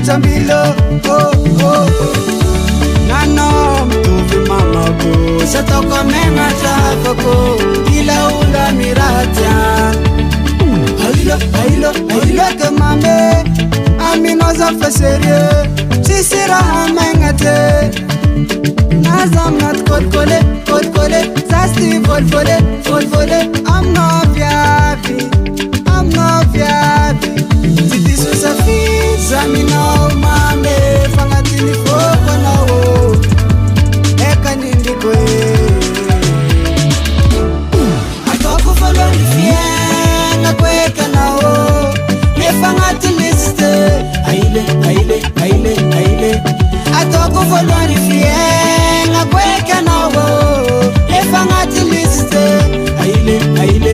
Matambilo, nano mtuvi mama ko satoko menga tafako ila ula miratia hailo ke mame amino za feserie sisira mengate nazam nat kole zasti volvole I'm not viavi titi susafi zamino mame fangatini foko na o eka nindikwe atoko foloni fienga kweka na o nefangati liste aile